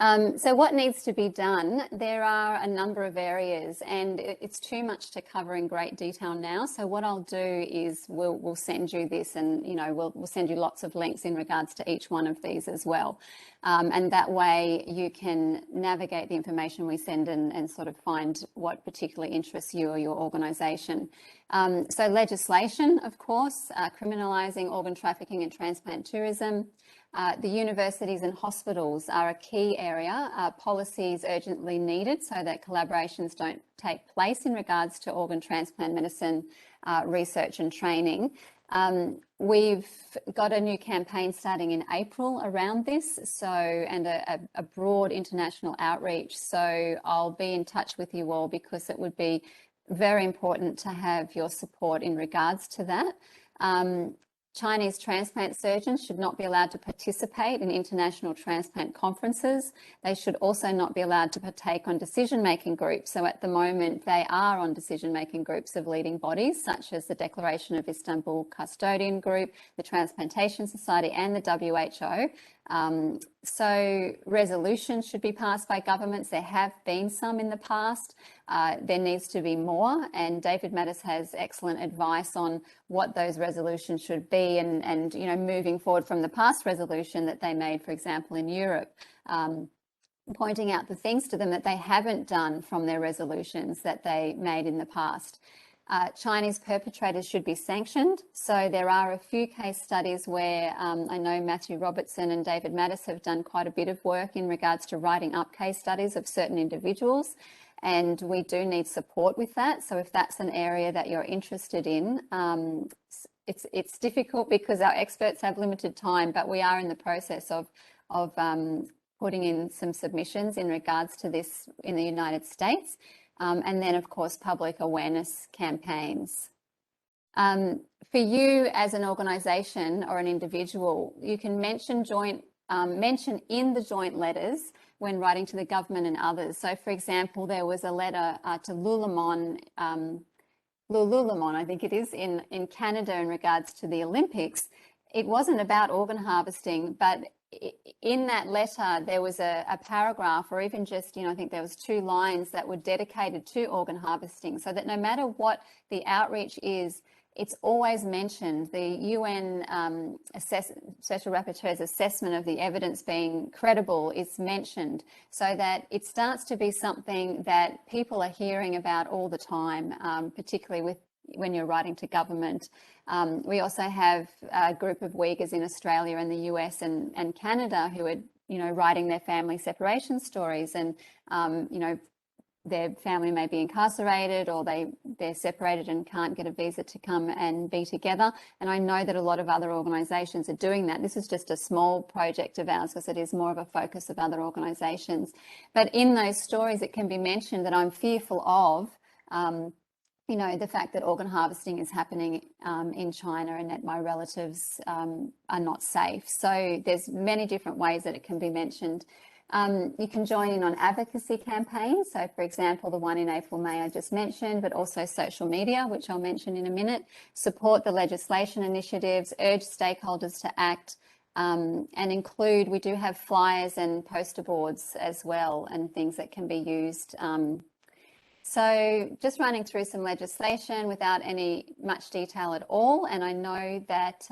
So what needs to be done? There are a number of areas, and it's too much to cover in great detail now. So what I'll do is we'll send you this, and we'll send you lots of links in regards to each one of these as well. And that way you can navigate the information we send and sort of find what particularly interests you or your organisation. So legislation, of course, criminalising organ trafficking and transplant tourism. The universities and hospitals are a key area. Policies urgently needed so that collaborations don't take place in regards to organ transplant medicine research and training. We've got a new campaign starting in April around this, and a broad international outreach. So I'll be in touch with you all because it would be very important to have your support in regards to that. Chinese transplant surgeons should not be allowed to participate in international transplant conferences. They should also not be allowed to partake on decision-making groups. So at the moment, they are on decision-making groups of leading bodies, such as the Declaration of Istanbul Custodian Group, the Transplantation Society, and the WHO. So resolutions should be passed by governments. There have been some in the past. There needs to be more, and David Mattis has excellent advice on what those resolutions should be, and moving forward from the past resolution that they made, for example, in Europe, pointing out the things to them that they haven't done from their resolutions that they made in the past. Chinese perpetrators should be sanctioned. So there are a few case studies where I know Matthew Robertson and David Mattis have done quite a bit of work in regards to writing up case studies of certain individuals, and we do need support with that. So if that's an area that you're interested in, it's difficult because our experts have limited time, but we are in the process of putting in some submissions in regards to this in the United States. And then, of course, public awareness campaigns. For you as an organisation or an individual, you can mention in the joint letters when writing to the government and others. So, for example, there was a letter to Lululemon, I think it is, in Canada in regards to the Olympics. It wasn't about organ harvesting, but in that letter, there was a paragraph, or even just, I think there was 2 lines that were dedicated to organ harvesting, so that no matter what the outreach is, it's always mentioned. The UN Special Rapporteur's assessment of the evidence being credible is mentioned, so that it starts to be something that people are hearing about all the time, particularly when you're writing to government. We also have a group of Uyghurs in Australia and the US and Canada who are, writing their family separation stories, and, their family may be incarcerated, or they're separated and can't get a visa to come and be together. And I know that a lot of other organisations are doing that. This is just a small project of ours because it is more of a focus of other organisations. But in those stories, it can be mentioned that I'm fearful of the fact that organ harvesting is happening in China, and that my relatives are not safe. So there's many different ways that it can be mentioned. You can join in on advocacy campaigns. So, for example, the one in April, May I just mentioned, but also social media, which I'll mention in a minute. Support the legislation initiatives, urge stakeholders to act, and include, we do have flyers and poster boards as well, and things that can be used. So just running through some legislation without much detail at all. And I know that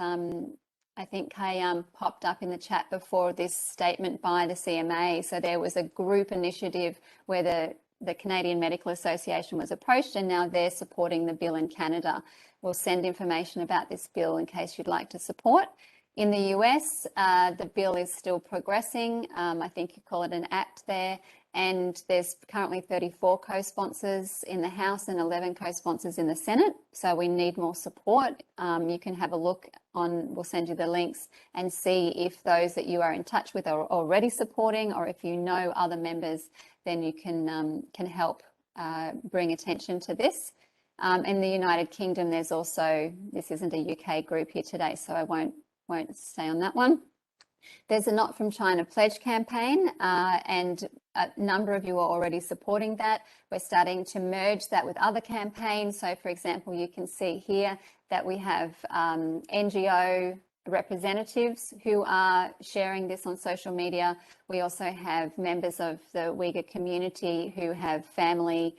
I think Kay popped up in the chat before this statement by the CMA. So there was a group initiative where the Canadian Medical Association was approached, and now they're supporting the bill in Canada. We'll send information about this bill in case you'd like to support. In the US, the bill is still progressing. I think you call it an act there. And there's currently 34 co-sponsors in the House and 11 co-sponsors in the Senate. So we need more support. You can have a look we'll send you the links and see if those that you are in touch with are already supporting, or if you know other members, then you can help bring attention to this. In the United Kingdom, there's also, this isn't a UK group here today, so I won't stay on that one. There's a Not From China pledge campaign, and a number of you are already supporting that. We're starting to merge that with other campaigns. So, for example, you can see here that we have NGO representatives who are sharing this on social media. We also have members of the Uyghur community who have family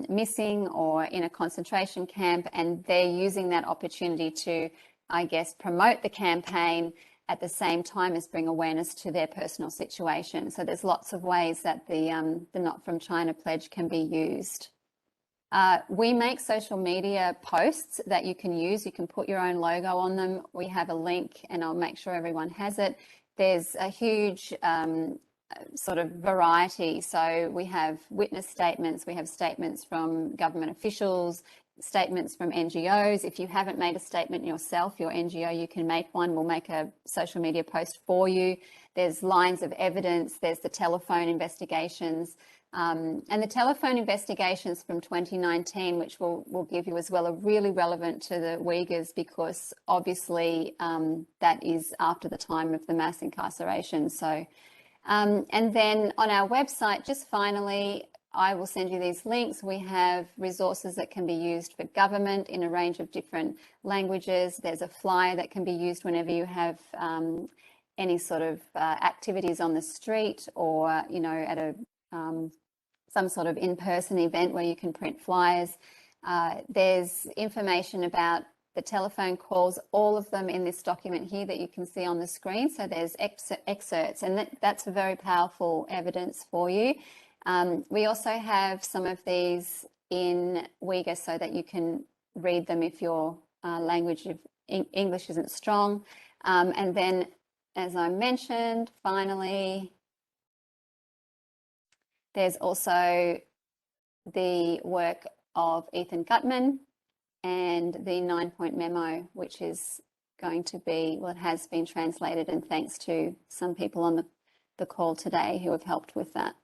missing or in a concentration camp, and they're using that opportunity to, I guess, promote the campaign at the same time as bring awareness to their personal situation. So there's lots of ways that the Not From China pledge can be used. We make social media posts that you can use. You can put your own logo on them. We have a link, and I'll make sure everyone has it. There's a huge sort of variety. So we have witness statements, we have statements from government officials, statements from NGOs. If you haven't made a statement yourself, your NGO, you can make one. We'll make a social media post for you. There's lines of evidence. There's the telephone investigations. And the telephone investigations from 2019, which we'll give you as well, are really relevant to the Uyghurs because obviously that is after the time of the mass incarceration. So, and then on our website, just finally, I will send you these links. We have resources that can be used for government in a range of different languages. There's a flyer that can be used whenever you have any sort of activities on the street or, at a some sort of in-person event where you can print flyers. There's information about the telephone calls, all of them in this document here that you can see on the screen. So there's excerpts, and that's a very powerful evidence for you. We also have some of these in Uyghur so that you can read them if your language of English isn't strong. And then, as I mentioned, finally, there's also the work of Ethan Gutman and the 9-point memo, which is going to be, well, it has been translated, and thanks to some people on the call today who have helped with that.